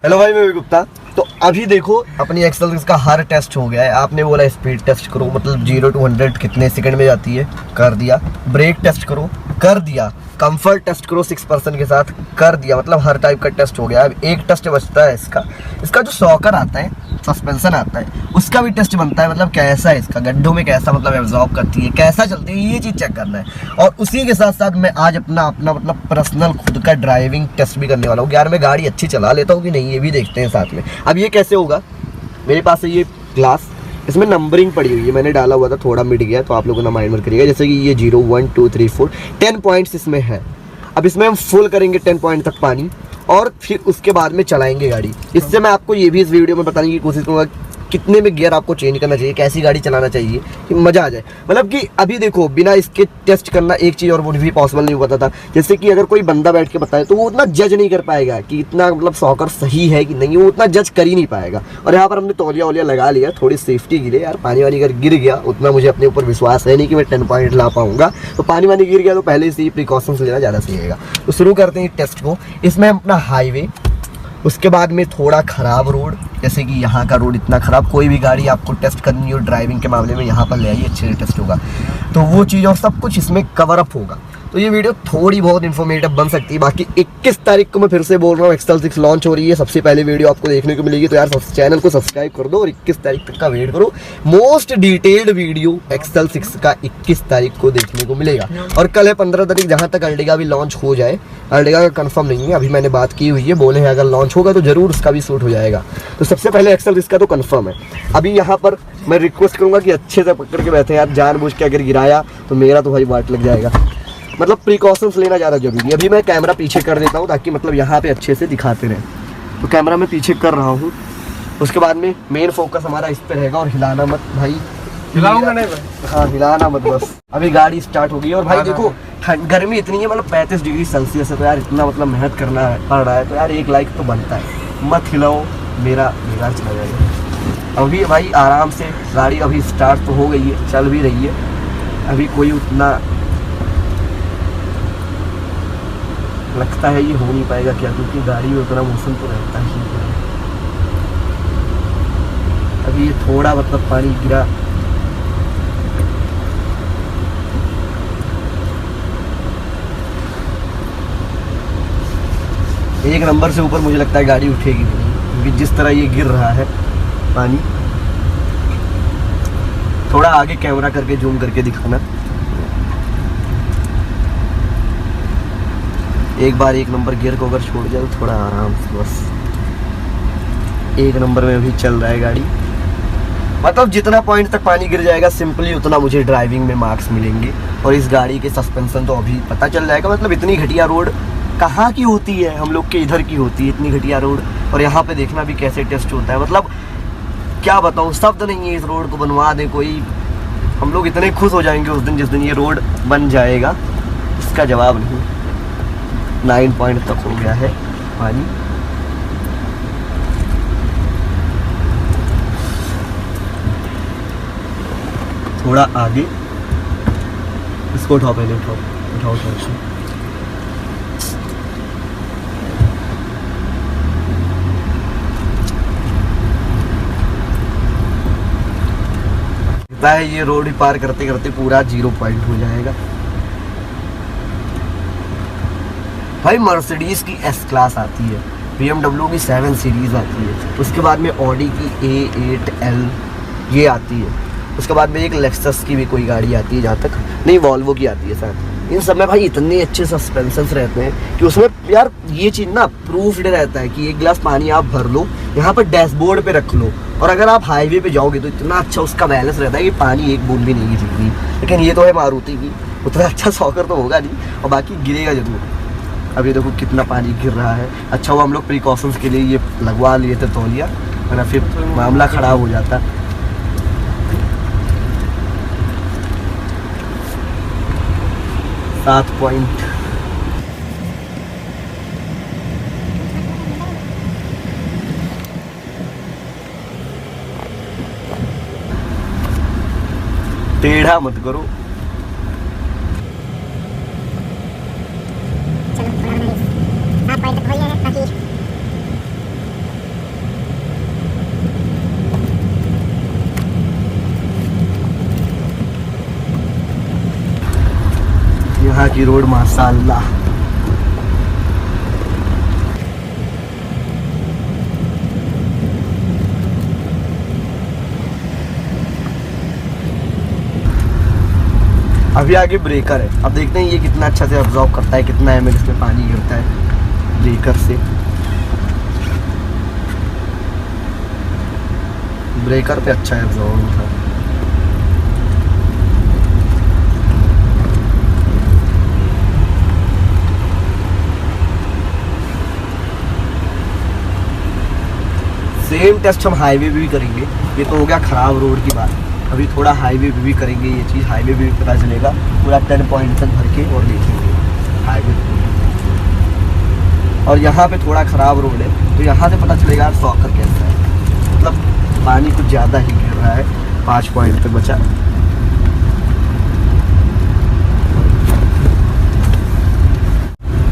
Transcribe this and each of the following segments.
Hello भाई, मैं गुप्ता। तो अभी देखो अपनी एक्सेल का हर टेस्ट हो गया है। आपने बोला स्पीड टेस्ट करो, मतलब 0 to 100 कितने सेकंड में जाती है, कर दिया। ब्रेक टेस्ट करो, कर दिया। कंफर्ट टेस्ट करो 6% के साथ, कर दिया। मतलब हर टाइप का टेस्ट हो गया। अब एक टेस्ट बचता है इसका जो शॉकर आता है, सस्पेंशन आता है, उसका भी टेस्ट बनता है। मतलब कैसा है इसका, गड्ढों में कैसा मतलब एब्जॉर्ब करती है, कैसा चलती है, ये चीज़ चेक करना है। और उसी के साथ साथ मैं आज अपना मतलब पर्सनल खुद का ड्राइविंग टेस्ट भी करने वाला हूँ। यार मैं गाड़ी अच्छी चला लेता हूँ कि नहीं, ये भी देखते हैं साथ में। अब ये कैसे होगा, मेरे पास है ये ग्लास, इसमें नंबरिंग पड़ी हुई है, मैंने डाला हुआ था, थोड़ा मिट गया तो आप लोगों ने माइंड में करिएगा। जैसे कि ये 0 1 2 3 4 10 पॉइंट्स इसमें है। अब इसमें हम फुल करेंगे 10 पॉइंट तक पानी, और फिर उसके बाद में चलाएंगे गाड़ी। इससे मैं आपको ये भी इस वीडियो में बताने की कोशिश करूँगा कितने में गियर आपको चेंज करना चाहिए, कैसी गाड़ी चलाना चाहिए कि मज़ा आ जाए। मतलब कि अभी देखो, बिना इसके टेस्ट करना एक चीज़ और मुझे भी पॉसिबल नहीं होता था। जैसे कि अगर कोई बंदा बैठ के बताए तो वो उतना जज नहीं कर पाएगा कि इतना मतलब शॉकर सही है कि नहीं, वो उतना जज कर ही नहीं पाएगा। और यहाँ पर हमने तौलिया वौलिया लगा लिया थोड़ी सेफ्टी के लिए। यार पानी वानी अगर गिर गया, उतना मुझे अपने ऊपर विश्वास है नहीं कि मैं 10 पॉइंट ला पाऊँगा। तो पानी वानी गिर गया तो पहले से ही प्रिकॉशंस लेना ज़्यादा सही रहेगा। तो शुरू करते हैं टेस्ट को। इसमें हम अपना हाईवे, उसके बाद में थोड़ा ख़राब रोड, जैसे कि यहाँ का रोड इतना ख़राब, कोई भी गाड़ी आपको टेस्ट करनी हो ड्राइविंग के मामले में यहाँ पर ले आइए, अच्छे से टेस्ट होगा। तो वो चीज़ और सब कुछ इसमें कवर अप होगा। तो ये वीडियो थोड़ी बहुत इन्फॉर्मेटिव बन सकती है। बाकी 21 तारीख को मैं फिर से बोल रहा हूँ, एक्सेल 6 लॉन्च हो रही है। सबसे पहले वीडियो आपको देखने को मिलेगी। तो यार चैनल को सब्सक्राइब कर दो और 21 तारीख तक का वेट करो। मोस्ट डिटेल्ड वीडियो एक्सेल 6 का 21 तारीख को देखने को मिलेगा। और कल है 15 तारीख, जहाँ तक अर्टिगा भी लॉन्च हो जाए। अर्टिगा का कंफर्म नहीं है, अभी मैंने बात की हुई है, बोले हैं अगर लॉन्च होगा तो ज़रूर उसका भी शूट हो जाएगा। तो सबसे पहले एक्सेल 6 का तो कंफर्म है। अभी यहाँ पर मैं रिक्वेस्ट करूँगा कि अच्छे से पकड़ के बैठे यार, जानबूझ के अगर गिराया तो मेरा तो भाई वाट लग जाएगा। मतलब प्रिकॉशंस लेना ज़्यादा जरूरी है। अभी मैं कैमरा पीछे कर देता हूँ ताकि मतलब यहाँ पे अच्छे से दिखाते रहें। तो कैमरा मैं पीछे कर रहा हूँ। उसके बाद में मेन फोकस हमारा इस पर रहेगा। और हिलाना मत भाई, हिलाऊंगा नहीं भाई। हाँ हिलाना मत बस। अभी गाड़ी स्टार्ट होगी। और भाई देखो गर्मी इतनी है, मतलब 35 डिग्री सेल्सियस है। तो यार इतना मतलब मेहनत करना पड़ रहा है, तो यार एक लाइक तो बनता है। मत हिलाओ, मेरा बेकार चला जाएगा। अभी भाई आराम से गाड़ी अभी स्टार्ट तो हो गई है, चल भी रही है। अभी कोई उतना लगता है ये हो नहीं पाएगा क्या, क्योंकि गाड़ी में उतना मौसम तो रहता ही है। अभी ये थोड़ा मतलब पानी गिरा, एक नंबर से ऊपर मुझे लगता है गाड़ी उठेगी नहीं, क्योंकि जिस तरह ये गिर रहा है पानी। थोड़ा आगे कैमरा करके जूम करके दिखाना। एक बार एक नंबर गियर को अगर छोड़ जाए तो थोड़ा आराम से, बस एक नंबर में भी चल रहा है गाड़ी। मतलब जितना पॉइंट तक पानी गिर जाएगा सिंपली उतना मुझे ड्राइविंग में मार्क्स मिलेंगे। और इस गाड़ी के सस्पेंशन तो अभी पता चल जाएगा। मतलब इतनी घटिया रोड कहाँ की होती है, हम लोग के इधर की होती है इतनी घटिया रोड। और यहाँ पे देखना भी कैसे टेस्ट होता है। मतलब क्या बताऊँ, शब्द नहीं है। इस रोड को बनवा दे कोई, हम लोग इतने खुश हो जाएंगे उस दिन जिस दिन ये रोड बन जाएगा। इसका जवाब नहीं। 9 पॉइंट तक हो गया है पानी। थोड़ा आगे इसको उठाओ, पहले उठाओ उठाओ उठाओ। ये रोड ही पार करते करते पूरा 0 पॉइंट हो जाएगा। भाई मर्सिडीज़ की S क्लास आती है, BMW की 7 सीरीज़ आती है, उसके बाद में ऑडी की A8L ये आती है। उसके बाद में एक लेक्सस की भी कोई गाड़ी आती है, जहाँ तक नहीं वॉल्वो की आती है शायद। इन सब में भाई इतने अच्छे सस्पेंशंस रहते हैं कि उसमें यार ये चीज़ ना प्रूफ्ड रहता है कि एक गिलास पानी आप भर लो, यहाँ पर डैशबोर्ड पे रख लो, और अगर आप हाईवे पे जाओगे तो इतना अच्छा उसका बैलेंस रहता है कि पानी एक बूंद भी नहीं गिरेगी। लेकिन ये तो है मारुति की, उतना अच्छा शॉकर तो होगा नहीं, और बाकी गिरेगा जरूर। अभी देखो कितना पानी गिर रहा है। अच्छा वो हम लोग प्रिकॉशंस के लिए ये लगवा लिए थे तौलिया, वरना फिर मामला खराब हो जाता। सात पॉइंट टेढ़ा मत करो। यहाँ की रोड माशाअल्लाह। अभी आगे ब्रेकर है, अब देखते हैं ये कितना अच्छा से अब्जॉर्ब करता है, कितना एमएल इसमें पानी गिरता है ब्रेकर से। ब्रेकर पे अच्छा है अब्जॉर्ब होता है। सेम टेस्ट हम हाईवे पे भी करेंगे। ये तो हो गया खराब रोड की बात, अभी थोड़ा हाईवे पे भी करेंगे ये चीज़। हाईवे पे भी पता चलेगा, पूरा 10 पॉइंट तक भर के और देखेंगे हाईवे पे। और यहाँ पे थोड़ा ख़राब रोड है, तो यहाँ से पता चलेगा सॉकर कैसा है। मतलब पानी कुछ ज़्यादा ही गिर रहा है, 5 पॉइंट तक बचा।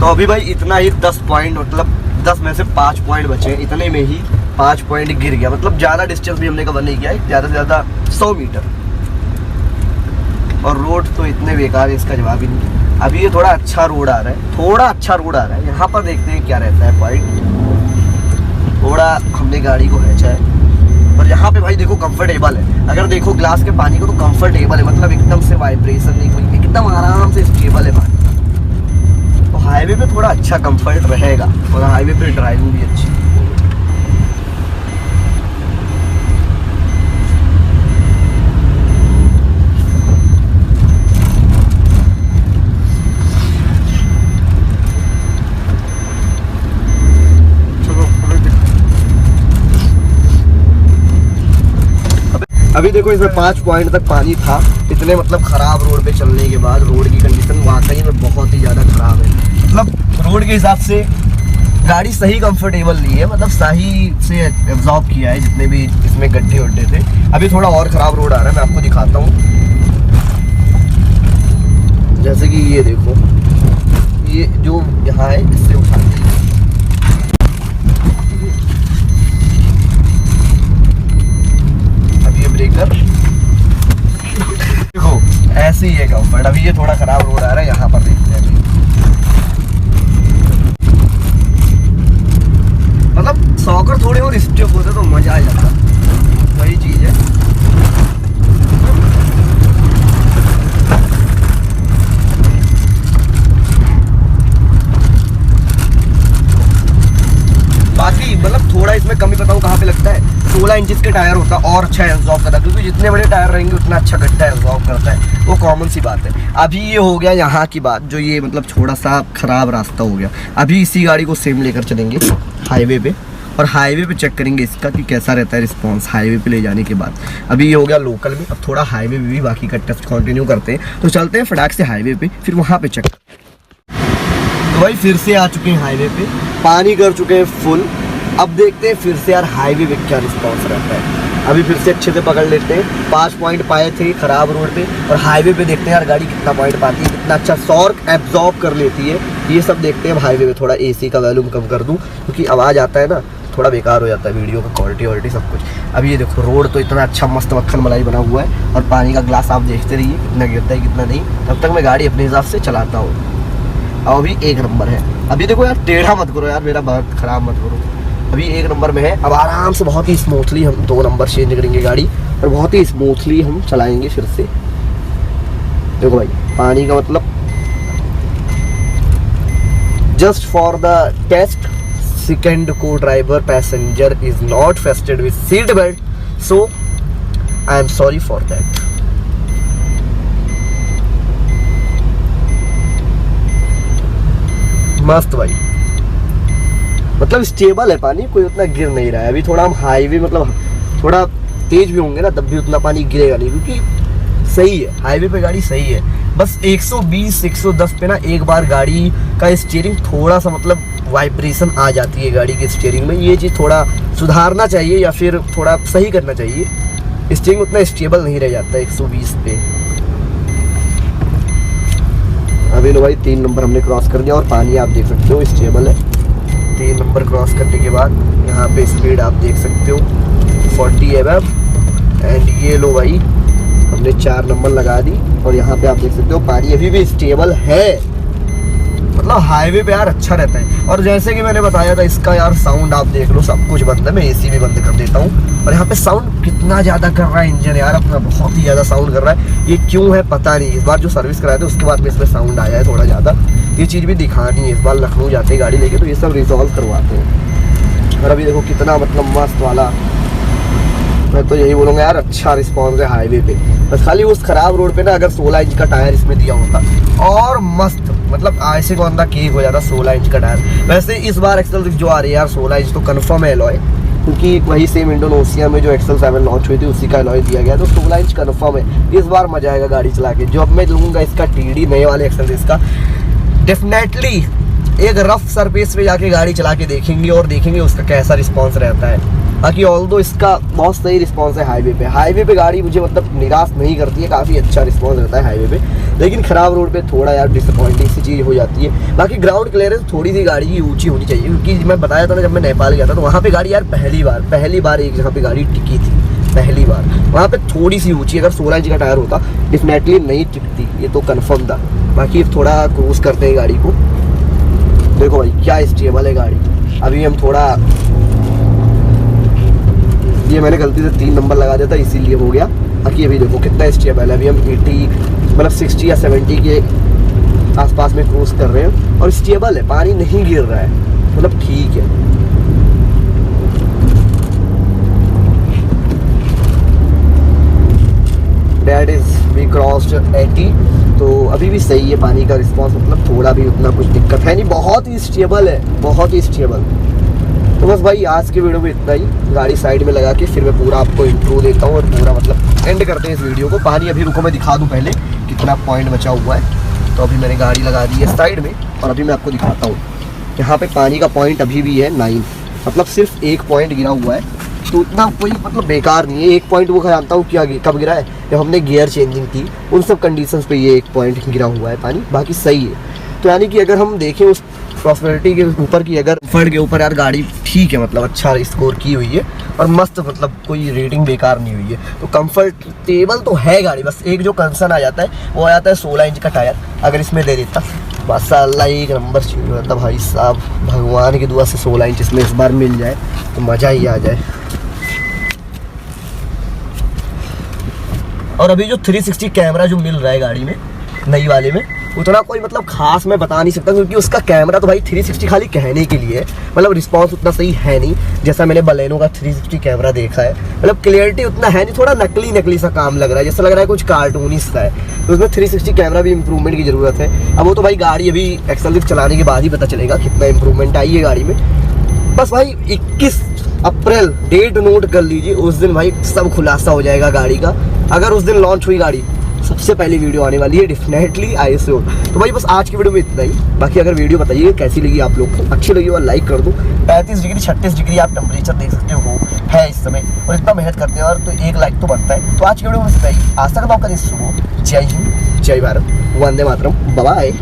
तो अभी भाई इतना ही 10 पॉइंट, मतलब 10 में से 5 पॉइंट बचे, इतने में ही 5 पॉइंट गिर गया। मतलब ज़्यादा डिस्टेंस भी हमने कवर नहीं किया है, ज़्यादा से ज़्यादा 100 मीटर। और रोड तो इतने बेकार है, इसका जवाब ही नहीं। अभी ये थोड़ा अच्छा रोड आ रहा है, थोड़ा अच्छा रोड आ रहा है। यहाँ पर देखते हैं क्या रहता है पॉइंट। थोड़ा हमने गाड़ी को हैचा है, और यहाँ पे भाई देखो कंफर्टेबल है। अगर देखो ग्लास के पानी को तो कंफर्टेबल है, मतलब एकदम से वाइब्रेशन नहीं कोई, एकदम आराम से स्टेबल है पानी। तो हाईवे पे थोड़ा अच्छा कंफर्ट रहेगा, और हाईवे पे ड्राइविंग भी अच्छी। अभी देखो इसमें 5 पॉइंट तक पानी था। इतने मतलब ख़राब रोड पे चलने के बाद रोड की कंडीशन वाकई में बहुत ही ज़्यादा ख़राब है। मतलब रोड के हिसाब से गाड़ी सही कंफर्टेबल नहीं है, मतलब सही से एब्जॉर्ब किया है जितने भी इसमें गड्ढे वड्ढे थे। अभी थोड़ा और ख़राब रोड आ रहा है, मैं आपको दिखाता हूँ। जैसे कि ये देखो, ये जो यहाँ है इससे उठाते हैं। ब्रेकर देखो ऐसे ही है कंफर्ट। अभी ये थोड़ा खराब रोड आ रहा है, यहाँ पर देखते हैं। मतलब सॉकर थोड़े और स्टेप होते तो मजा आ जाता, वही चीज है। बाकी मतलब थोड़ा इसमें कमी बताऊँ कहाँ पे लगता है, 16 इंचेस के टायर होता है और अच्छा एब्जॉर्ब करता है, क्योंकि जितने बड़े टायर रहेंगे उतना अच्छा गड्ढा एब्जॉर्ब करता है, वो कॉमन सी बात है। अभी ये हो गया यहाँ की बात, जो ये मतलब थोड़ा सा खराब रास्ता हो गया। अभी इसी गाड़ी को सेम लेकर चलेंगे हाईवे पे, और हाईवे पे चेक करेंगे इसका कि कैसा रहता है रिस्पॉन्स हाईवे पे ले जाने के बाद। अभी ये हो गया लोकल में, अब थोड़ा हाईवे में भी बाकी का टेस्ट कंटिन्यू करते हैं। तो चलते हैं फटाक से हाईवे पे, फिर वहाँ पे चेक। तो भाई फिर से आ चुके हैं हाईवे पे, पानी कर चुके हैं फुल। अब देखते हैं फिर से यार हाईवे पे क्या रिस्पॉन्स रहता है। अभी फिर से अच्छे से पकड़ लेते हैं। 5 पॉइंट पाए थे खराब रोड पे, और हाईवे पे देखते हैं यार गाड़ी कितना पॉइंट पाती है, कितना अच्छा सॉर्क एब्जॉर्ब कर लेती है। ये सब देखते हैं हाईवे पे। थोड़ा एसी का वॉल्यूम कम कर दूं, क्योंकि आवाज़ आता है ना, थोड़ा बेकार हो जाता है वीडियो का क्वालिटी वॉलिटी सब कुछ। अभी ये देखो रोड तो इतना अच्छा मस्त मक्खन मलाई बना हुआ है, और पानी का ग्लास आप देखते रहिए कितना गिरता है कितना नहीं। तब तक मैं गाड़ी अपने हिसाब से चलाता हूँ। और अभी 1 नंबर है। अभी देखो यार टेढ़ा मत करो यार, मेरा बहुत ख़राब मत करो। अभी 1 नंबर में है। अब आराम से बहुत ही स्मूथली हम 2 नंबर चेंज करेंगे गाड़ी, और बहुत ही स्मूथली हम चलाएंगे फिर से। देखो भाई पानी का मतलब just for the test second को driver passenger is not fastened with seat belt, so I am sorry for that. मस्त भाई, मतलब स्टेबल है पानी, कोई उतना गिर नहीं रहा है। अभी थोड़ा हम हाईवे मतलब थोड़ा तेज भी होंगे ना, तब भी उतना पानी गिरेगा नहीं, क्योंकि सही है हाईवे पे गाड़ी सही है। बस 120 110 पे ना एक बार गाड़ी का स्टीयरिंग थोड़ा सा मतलब वाइब्रेशन आ जाती है गाड़ी के स्टीयरिंग में। ये चीज़ थोड़ा सुधारना चाहिए, या फिर थोड़ा सही करना चाहिए। स्टीयरिंग उतना स्टेबल नहीं रह जाता 120 पे। अभी लो भाई 3 नंबर हमने क्रॉस कर दिया, और पानी आप देख सकते हो स्टेबल है। 3 नंबर क्रॉस करने के बाद यहाँ पे स्पीड आप देख सकते हो 40 mm। एंड ये लो भाई हमने 4 नंबर लगा दी, और यहाँ पे आप देख सकते हो पानी अभी भी स्टेबल है, मतलब हाईवे पे यार अच्छा रहता है। और जैसे कि मैंने बताया था इसका यार साउंड आप देख लो, सब कुछ बंद है, मैं एसी भी बंद कर देता हूँ। और यहाँ पे साउंड कितना ज़्यादा कर रहा है इंजन यार अपना, बहुत ही ज़्यादा साउंड कर रहा है। ये क्यों है पता नहीं, इस बार जो सर्विस कराए थे उसके बाद में इसमें साउंड आया है थोड़ा ज़्यादा। ये चीज़ भी दिखानी है, इस बार लखनऊ जाते हैं गाड़ी लेके तो ये सब रिजॉल्व करवाते हैं। और अभी देखो कितना मतलब मस्त वाला, मैं तो यही बोलूँगा यार अच्छा रिस्पॉन्स है हाईवे पे। बस खाली उस खराब रोड पे ना अगर 16 इंच का टायर इसमें दिया होता और मस्त, मतलब ऐसे को अंदर केक हो जाता 16 इंच का टायर। वैसे इस बार एक्सेल जो आ रही है यार 16 इंच तो कन्फर्म है एलॉय, क्योंकि वही सेम इंडोनेशिया में जो एक्सेल 7 लॉन्च हुई थी उसी का एलॉय दिया गया, तो 16 इंच कन्फर्म है। इस बार मजा आएगा गाड़ी चला के। जो अब मैं लूँगा इसका टीडी नए वाले एक्सेल इसका, डेफिनेटली एक रफ सरफेस पे जाके गाड़ी चला के देखेंगे और देखेंगे उसका कैसा रिस्पॉन्स रहता है। बाकी ऑल्दो इसका बहुत सही रिस्पॉन्स है हाईवे पे गाड़ी मुझे मतलब निराश नहीं करती है, काफ़ी अच्छा रिस्पॉन्स रहता है हाईवे पे। लेकिन ख़राब रोड पे थोड़ा यार डिसअपॉइंटिंग सी चीज़ हो जाती है। बाकी ग्राउंड क्लियरेंस थोड़ी सी गाड़ी की ऊंची होनी चाहिए, क्योंकि मैं बताया था ना जब मैं नेपाल गया था तो वहाँ पे गाड़ी यार पहली बार एक जगह पे गाड़ी टिकी थी, पहली बार वहाँ पे थोड़ी सी ऊंची। अगर 16 इंच का टायर होता डेफिनेटली नहीं टिकती, ये तो कन्फर्म था। बाकी थोड़ा क्रूज करते हैं गाड़ी को, देखो भाई क्या स्टेबल है गाड़ी। अभी हम थोड़ा, ये मैंने गलती से 3 नंबर लगा दिया था इसीलिए हो गया। बाकी अभी देखो कितना स्टेबल है। अभी हम 80 मतलब 60 या 70 के आसपास में क्रूज कर रहे हैं और स्टेबल है, पानी नहीं गिर रहा है, मतलब ठीक है। That is we crossed 80, तो अभी भी सही है पानी का रिस्पांस, मतलब थोड़ा भी उतना कुछ दिक्कत है नहीं, बहुत ही स्टेबल है, बहुत ही स्टेबल। तो बस भाई आज की वीडियो में इतना ही। गाड़ी साइड में लगा के फिर मैं पूरा आपको इंट्रो देता हूँ और पूरा मतलब एंड करते हैं इस वीडियो को। पानी अभी रुको मैं दिखा दूँ पहले कितना पॉइंट बचा हुआ है। तो अभी मैंने गाड़ी लगा दी है साइड में और अभी मैं आपको दिखाता हूँ। यहाँ पे पानी का पॉइंट अभी भी है 9, मतलब सिर्फ 1 पॉइंट गिरा हुआ है, तो उतना कोई मतलब बेकार नहीं है। 1 पॉइंट वो जानता हूँ क्या कब गिरा है, जब हमने गियर चेंजिंग की उन सब कंडीशंस पे ये 1 पॉइंट गिरा हुआ है पानी, बाकी सही है। तो यानी कि अगर हम देखें उस प्रॉस्पेरिटी के ऊपर की, अगर कंफर्ट के ऊपर यार गाड़ी ठीक है, मतलब अच्छा स्कोर की हुई है और मस्त, मतलब कोई रेटिंग बेकार नहीं हुई है। तो कंफर्टेबल तो है गाड़ी, बस एक जो कंसर्न आ जाता है वो आ जाता है 16 इंच का टायर अगर इसमें दे देता बस अल्लाह एक नंबर चाहिए होता भाई साहब। भगवान की दुआ से 16 इंच इसमें इस बार मिल जाए तो मज़ा ही आ जाए। और अभी जो 360 कैमरा जो मिल रहा है गाड़ी में नई वाले में, उतना कोई मतलब खास मैं बता नहीं सकता, क्योंकि उसका कैमरा तो भाई 360 खाली कहने के लिए है, मतलब रिस्पांस उतना सही है नहीं जैसा मैंने बलेनो का 360 कैमरा देखा है। मतलब क्लियरिटी उतना है नहीं, थोड़ा नकली सा काम लग रहा है, जैसा लग रहा है कुछ कार्टूनी सा है। तो उसमें 360 कैमरा भी इंप्रूवमेंट की ज़रूरत है। अब वो तो भाई गाड़ी अभी एक्सेल चलाने के बाद ही पता चलेगा कितना इंप्रूवमेंट आई है गाड़ी में। बस भाई 21 अप्रैल डेट नोट कर लीजिए, उस दिन भाई सब खुलासा हो जाएगा गाड़ी का। अगर उस दिन लॉन्च हुई गाड़ी सबसे पहली वीडियो आने वाली है डेफिनेटली ISO। तो भाई बस आज की वीडियो में इतना ही। बाकी अगर वीडियो बताइए कैसी लगी आप लोग को, अच्छी लगी और लाइक कर दो। 35 डिग्री 36 डिग्री आप टेम्परेचर देख सकते हो है इस समय, और इतना मेहनत करते हैं और तो 1 लाइक तो बनता है। तो आज की वीडियो में इतना ही। आशा करता हूँ कल सुबह। जय हिंद, जय भारत, वंदे मातरम, बाय बाय।